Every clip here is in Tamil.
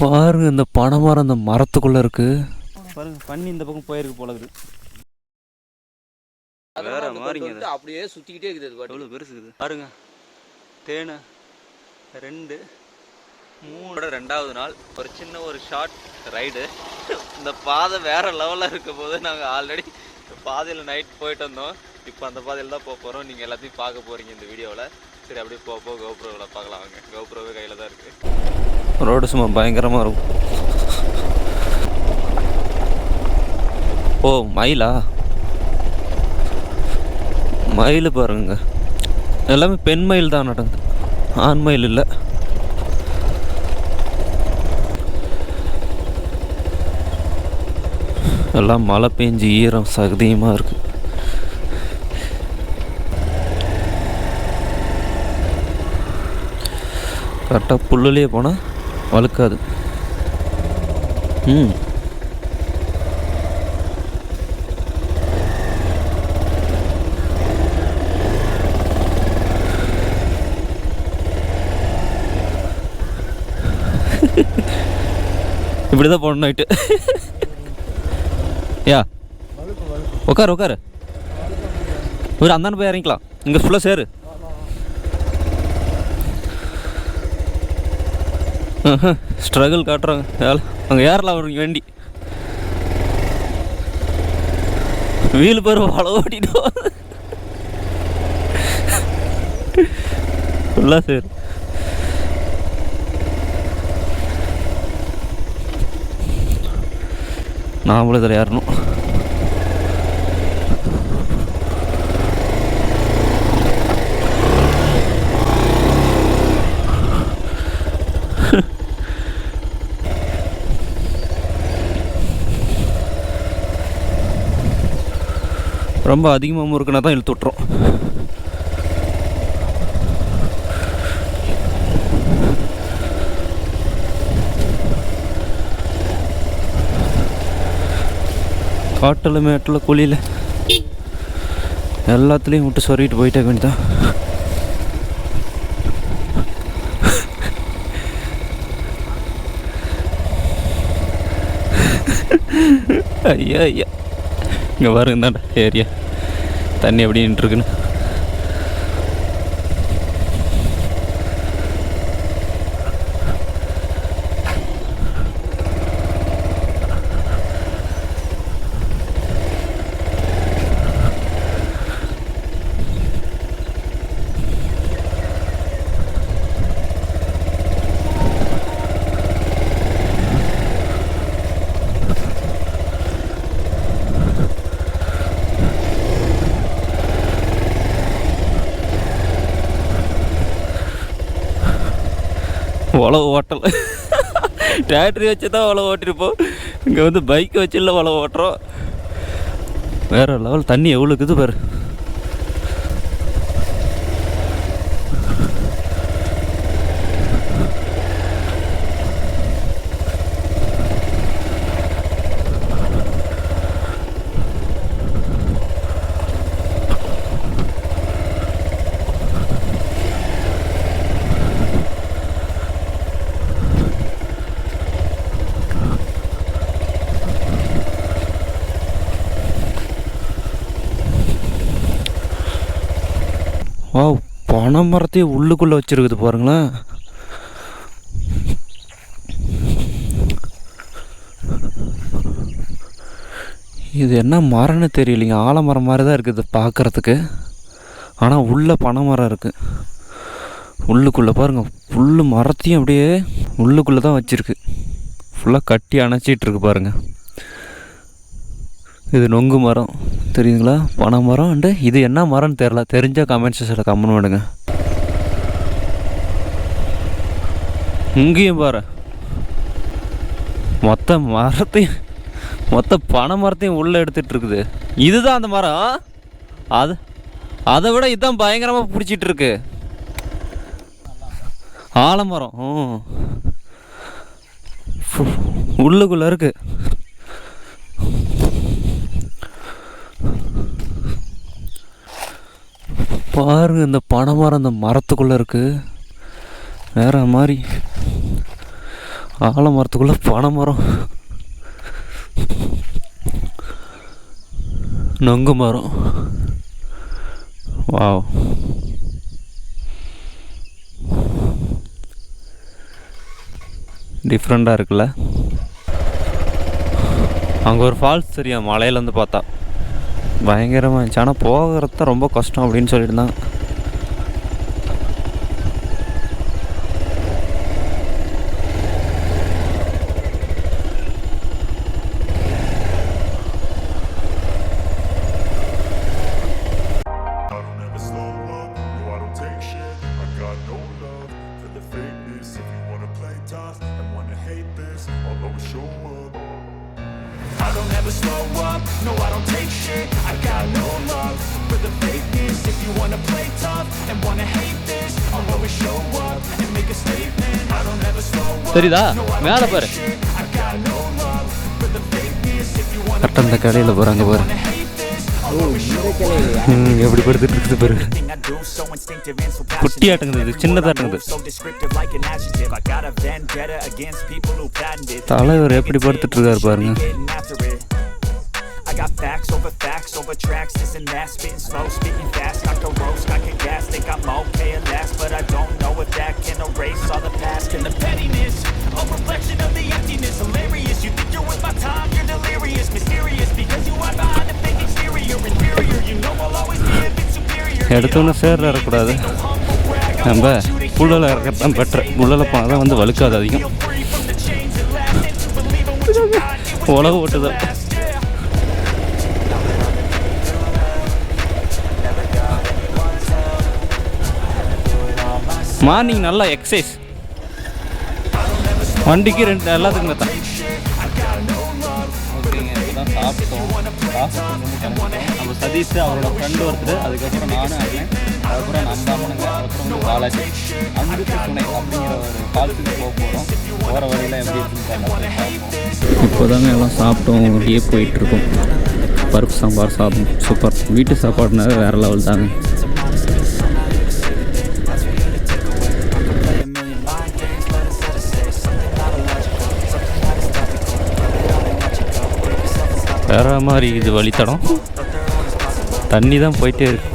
பாருங்க இந்த பனைமரம் அந்த மரத்துக்குள்ள இருக்கு பாருங்க. பண்ணி இந்த பக்கம் போயிருக்கு போல இருக்குது. வேற மாதிரிங்க அப்படியே சுத்திக்கிட்டே இருக்குது. எவ்வளவு பெருசு இருக்குது பாருங்க. தேனு 2 3 2வது நாள் ஒரு சின்ன ஒரு ஷார்ட் ரைடு. இந்த பாதை வேற லெவலில் இருக்க போது நாங்கள் ஆல்ரெடி பாதையில் நைட் போயிட்டு வந்தோம். இப்போ அந்த பாதையில் தான் போக போகிறோம். நீங்கள் எல்லாத்தையும் பார்க்க போகிறீங்க இந்த வீடியோவில். சரி அப்படியே போக கௌப்ரோவில் பார்க்கலாம் வாங்க. கௌப்ரோவே கையில் தான் இருக்குது. ரோடு சும்மா பயங்கரமாக இருக்கும். ஓ மயிலா? மயில் பாருங்க. எல்லாமே பெண் மயில் தான் நடந்து, ஆண் மயில் இல்லை. எல்லாம் மழை பெஞ்சு ஈரம் சகதியமாக இருக்குது. கரெக்டாக புல்லுலேயே போனால் வழுக்காது. இப்படி தான் போகணும் நைட்டு. யா உட்காரு ஒரு அந்தாண்ட போய் இறங்கிக்கலாம். இங்கே ஃபுல்லாக சேரு. ஸ்ட்ரகிள் காட்டுறாங்க. அங்கே ஏறலாம் ஒரு வண்டி. வீல் பேர் வள ஓட்டிட்டு ஃபுல்லாக சேரு. நாமளும் இதில் ஏறணும். ரொம்ப அதிகமாக முறுக்குனா தான் இழுத்து விட்டுரும். காட்டில் மேட்டில் குழியில் எல்லாத்துலேயும் விட்டு சொருகிட்டு போயிட்டே வேண்டியதான். ஐயா இங்கே பாருங்க தாண்டா ஏரியா தண்ணி எப்படி நின்றுருக்குன்னு. உழவு ஓட்டல் டிராக்டரி வச்சு தான் உழவு ஓட்டிருப்போம். இங்கே வந்து பைக்கை வச்சு இல்லை உழவு ஓட்டுறோம். வேறு லெவல். தண்ணி எவ்வளோ இருக்குது பாரு. பனை மரத்தையும் உள்ளுக்குள்ளே வச்சுருக்குது பாருங்களேன். இது என்ன மரம்னு தெரியலைங்க. ஆலமரம் மாதிரி தான் இருக்குது பார்க்குறதுக்கு. ஆனால் உள்ளே பனை மரம் இருக்குது. உள்ளுக்குள்ளே பாருங்கள். ஃபுல்லு மரத்தையும் அப்படியே உள்ளுக்குள்ளே தான் வச்சுருக்கு. ஃபுல்லாக கட்டி அணைச்சிட்ருக்கு பாருங்கள். இது நொங்கு மரம் தெரியுதுங்களா? பனை மரம். அண்டு இது என்ன மரம்னு தெரில. தெரிஞ்சால் கமெண்ட் செக்ஷனில் கமெண்ட் பண்ணுங்க. இங்கேயும் பாரு மொத்த மரத்தையும் மொத்த பனை மரத்தையும் உள்ளே எடுத்துகிட்டு இருக்குது. இதுதான் அந்த மரம். அதை விட இதுதான் பயங்கரமாக பிடிச்சிட்டு இருக்கு. ஆலமரம் உள்ளுக்குள்ளே இருக்கு. பாருங்க இந்த பனை மரம் அந்த மரத்துக்குள்ளே இருக்குது. வேற மாதிரி ஆலமரத்துக்குள்ளே பனை மரம், நொங்கு மரம். வாவ், டிஃப்ரெண்ட்டாக இருக்குல்ல. அங்கே ஒரு ஃபால்ஸ் தெரியும் மலையிலேருந்து பார்த்தா, பயங்கரமாக இருந்துச்சு. ஆனால் போகிறது தான் ரொம்ப கஷ்டம் அப்படின்னு சொல்லிட்டு தான். I don't ever slow up, no I don't take shit. I got no love for the fakeness. If you wanna play tough and wanna hate this, I'll always show up and make a statement. I don't ever slow up, தெரியுதா மேலே பாரு, I got no love for the fakeness. If you wanna கரெக்டாக அந்த கடையில் போகிறாங்க பாரு, எப்படி படுத்துட்டு இருக்குது பாரு. குட்டியாட்டுங்குது, இது சின்னதாட்டுங்குது. தலைவர் எப்படி படுத்துட்டு இருக்காரு பாருங்க. I got facts over tracks, this and that, spitting slow, speaking fast, got the roast, got the gas, think I'm okay at last, but I don't know if that can erase all the past and the pettiness, a reflection of the emptiness, hilarious, you think you're worth my time, you're delirious, mysterious, because you are behind the fake exterior, inferior, you know I'll always be a bit superior. எடுத்தோன்னு சேரில் இருக்கக்கூடாது, நம்ம புள்ளலை இறக்கத்தான் பெட்ரு. புள்ளலை போனால் தான் வந்து வழுக்காது அதிகம். உலக ஓட்டுது. மார்னிங் நல்லா எக்ஸசைஸ், வண்டிக்கு ரெண்டு எல்லாத்துக்குமே தான். ஓகேங்க, இப்போதான் சாப்பிட்டோம். நம்ம சதீஷ் அவரோட ஃப்ரெண்டு ஒருத்தர், அதுக்கப்புறம் நானும் ஆகேன், அதுக்கப்புறம் நம்ம அம்மனுங்க, அதுக்கப்புறம் பாலாஜி, அங்குக்கு துணை அப்படிங்கிற ஒரு காலத்துக்கு போக போகிறோம். போகிற வழியில் எப்படி இருக்குன்னு பார்ப்போம். இப்போதாங்க எல்லாம் சாப்பிட்டோம், அப்படியே போயிட்டுருக்கோம். பருப்பு சாம்பார் சாதம் சூப்பர். வீட்டு சாப்பாடுனாவே வேறு லெவல் தாங்க. வேற மாதிரி இது வழித்தடம், தண்ணி தான் போயிட்டே இருக்கு.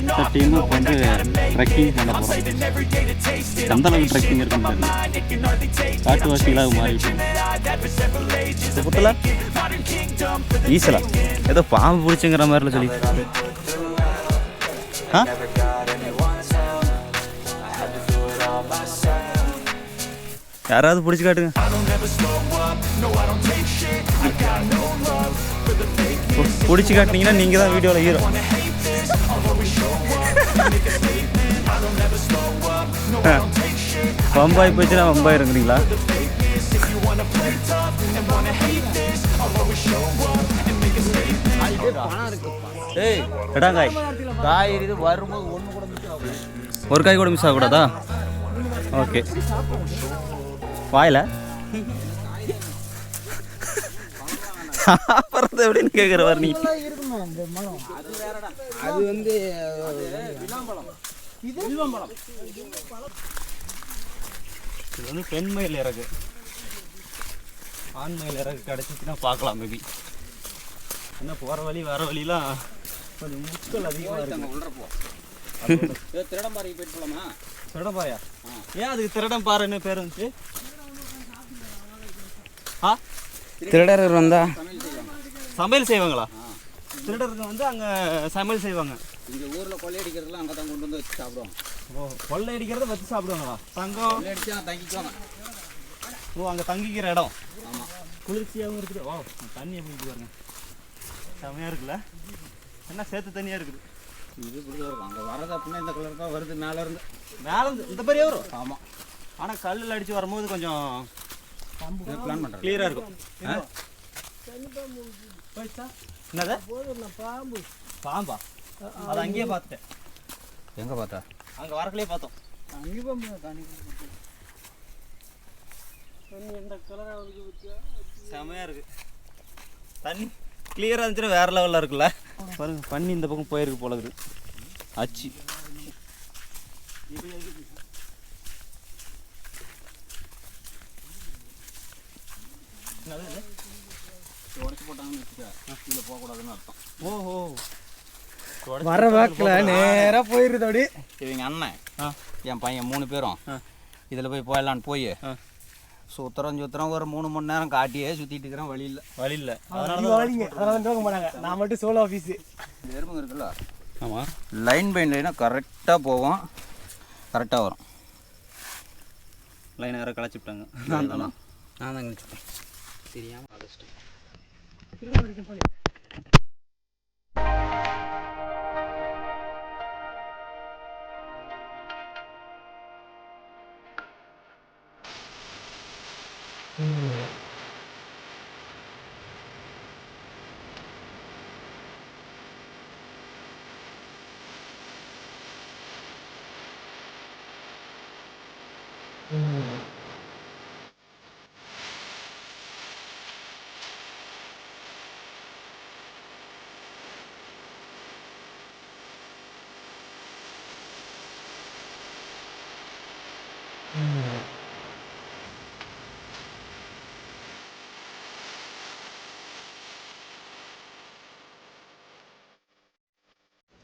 மொத்த டீமும் வந்து ட்ரெக்கிங் பண்ண போகிறோம். எந்த அளவுக்கு ட்ரெக்கிங் இருக்குன்னு காட்டுவாசிகளாக மாறிட்டு ஈஸிலா ஏதோ பாம்பு பிடிச்சுங்கிற மாதிரில சொல்லி. யாராவது பிடிச்சி காட்டுங்க. பிடிச்சி காட்டினீங்கன்னா நீங்கள் தான் வீடியோவில் ஹீரோ. பம்பாய் போச்சுன்னா பம்பாய் இருக்கிறீங்களா? காய் காய் இது வரும்போது ஒன்று கூட ஒரு காய் கூட மிஸ் ஆகக்கூடாதா? ஓகே. வாயில சாப்பிட்றது எப்படின்னு கேட்குறவர் நீ. அது வந்து இது வந்து பெண் மயில் இறகு, ஆண் மயில் இறகு கிடச்சிச்சுன்னா பார்க்கலாம் மேபி. என்ன போகிற வழி வர வழிலாம் கொஞ்சம் முட்கள் அதிகமாக இருக்குது. திருடம்பாறைக்கு போயிட்டு போகலாமா? திருடம்பாறையா? ஏன் அதுக்கு திருடம்பாறைன்னு பேர் வந்துச்சு? திருடர்கள் வந்தால் சமையல் செய்வாங்களா? திருடர்கள் வந்து அங்கே சமையல் செய்வாங்க. இங்கே ஊரில் கொள்ளையடிக்கிறதுலாம் அங்கே தான் கொண்டு வந்து வச்சு சாப்பிடுவாங்க. ஓ, கொள்ளையடிக்கிறத வச்சு சாப்பிடுவாங்களா? தங்கம் கொள்ளையடிச்சு தங்கிக்குவாங்க. ஓ, அங்கே தங்கிக்கிற இடம். ஆமாம், குளிர்ச்சியாகவும் இருக்குது. ஓ, தண்ணி எப்படி பாருங்க, செமையாக இருக்குல்ல? என்ன சேர்த்து தண்ணியாக இருக்குது. இது இப்படி தான் இருக்கும். அங்கே வரது அப்படின்னா இந்த கலர் தான் வருது. மேலேருந்து இந்த மாதிரியே வரும். ஆமாம், ஆனால் கல்லில் அடித்து வரும்போது கொஞ்சம் பிளான் பண்ணுறேன், கிளியராக இருக்கும். என்னது பாம்பு? பாம்பா? அது அங்கேயே பார்த்துட்டேன். எங்கே பார்த்தா? அங்கே வரக்குள்ளே பார்த்தோம். அங்கே பாம்பு தண்ணி எந்த கலராக செமையாக இருக்குது தண்ணி. கிளியராக இருந்துச்சுன்னா வேறு லெவலில் இருக்குல்ல. பாருங்க பண்ணி இந்த பக்கம் போயிருக்கு போல இருக்குது. அச்சு உடச்சி போட்டாங்கன்னு வச்சுக்க, இதில் போகக்கூடாதுன்னு அர்த்தம். ஓஹோ வர வாக்கில் நேராக போயிடுது அப்படி. இவங்க அண்ணன் என் பையன் 3 பேரும் இதில் போயிடலான்னு போய் சுற்றுறோம் ஒரு 3 மணி நேரம் காட்டியே சுற்றிட்டு இருக்கிறேன். வழி இல்லை வாழிங்க அதெல்லாம் தூக்க மாட்டாங்க. நான் மட்டும் சோலோ ஆஃபீஸு. எறும்புங்க இருக்குல்ல, ஆமாம் லைன் பை லைனாக கரெக்டாக போவோம், கரெக்டாக வரும். லைன் யாரை களைச்சி விட்டாங்க. நான் தான் கழிச்சுட்டேன் தெரியாமல் அழைச்சிட்டேன்.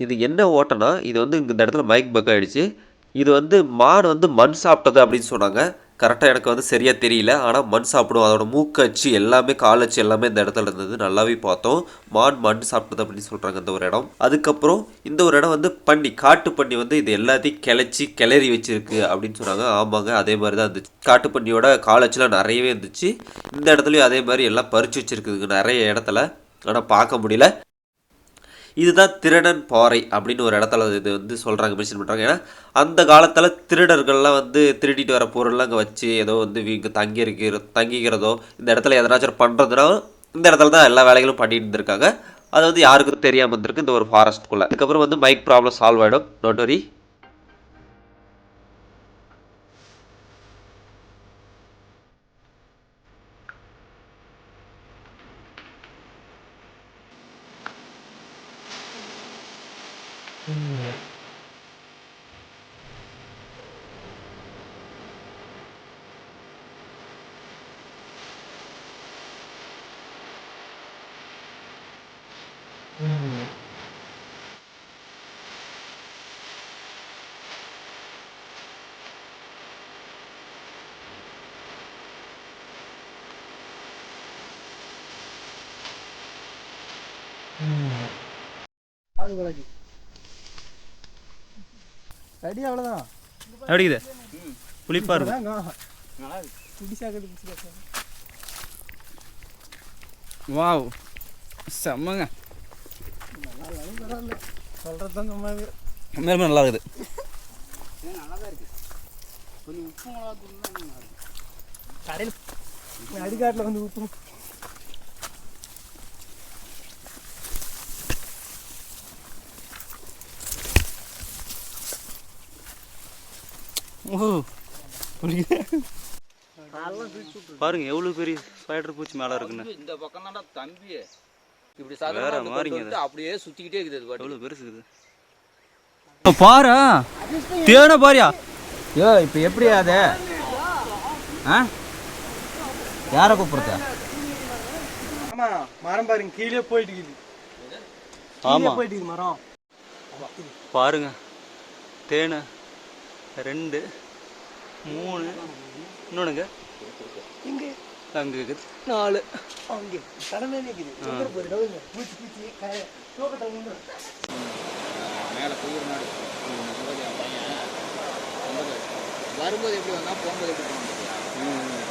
இது என்ன ஓட்டனா, இது வந்து இந்த இடத்துல மைக் பக் ஆகிடுச்சு. இது வந்து மாடு வந்து மண் சாப்பிட்டது அப்படின்னு சொன்னாங்க. கரெக்டாக எனக்கு வந்து சரியாக தெரியல. ஆனால் மண் சாப்பிடும், அதோட மூக்கு அச்சு எல்லாமே கால் அச்சு எல்லாமே இந்த இடத்துல இருந்தது. நல்லாவே பார்த்தோம். மாடு மண் சாப்பிட்டது அப்படின்னு சொல்கிறாங்க இந்த ஒரு இடம். அதுக்கப்புறம் இந்த ஒரு இடம் வந்து பண்ணி காட்டு பண்ணி வந்து இது எல்லாத்தையும் கிளறி வச்சிருக்கு அப்படின்னு சொன்னாங்க. ஆமாங்க, அதே மாதிரி தான் இருந்துச்சு. காட்டு பண்ணியோட கால் அச்சுலாம் நிறையவே இருந்துச்சு. இந்த இடத்துலையும் அதே மாதிரி எல்லாம் பறிச்சு வச்சிருக்குதுங்க நிறைய இடத்துல. ஆனால் பார்க்க முடியல. இதுதான் திருடன் பாறை அப்படின்னு ஒரு இடத்துல இது வந்து சொல்கிறாங்க, மென்ஷன் பண்ணுறாங்க. ஏன்னா அந்த காலத்தில் திருடர்கள்லாம் வந்து திருடிட்டு வர பொருள்லாம் அங்கே வச்சு ஏதோ வந்து இங்கே தங்கிக்கிறதோ இந்த இடத்துல எதனாச்சும் பண்ணுறதுனா இந்த இடத்துல தான் எல்லா வேலைகளும் பண்ணிட்டு இருந்திருக்காங்க. அது வந்து யாருக்கும் தெரியாமல் இருந்திருக்கு இந்த ஒரு ஃபாரஸ்ட்குள்ளே. அதுக்கப்புறம் வந்து மைக் ப்ராப்ளம் சால்வ் ஆகிடும், டோன்ட் வரி. அடி அவ்வளோதான். எப்படிக்குது? புளிப்பாக இருக்கும். வாவ் செம்மங்க. சொல்கிறது தான் நம்ம உண்மையிலுமே நல்லா இருக்குது. நல்லா தான் இருக்குது. கொஞ்சம் உப்பு மிளகா தூள் கடையில் அடிக்காட்டில் வந்து உப்பு பாருங்க எவ்வளவு பெரிய ஸ்பைடர் பூச்சி மேல இருக்குன்னு. இந்த பக்கம் தான்டா தம்பி. இப்படி சாதாரணமா மாறிங்க அப்படியே சுத்திக்கிட்டே இருக்குது. எவ்வளவு பெருசு இருக்குது பாரு. தேன பாரியா. யோ இப்போ எப்படி அது? யாரை கூப்பிடுறத? ஆமாம், மரம் பாருங்க கீழே போயிட்டு இருக்குது. ஆமா போயிட்டு மரம் பாருங்க. தேனை 2 3 இன்னொன்னுங்க இங்கே அங்கே இருக்குது 4 அங்கே கடமே நிற்குது. பூச்சி பூச்சி மேலே போய் வரும்போது எப்படி வந்தால் போகும்போது எப்படி போக முடியும்?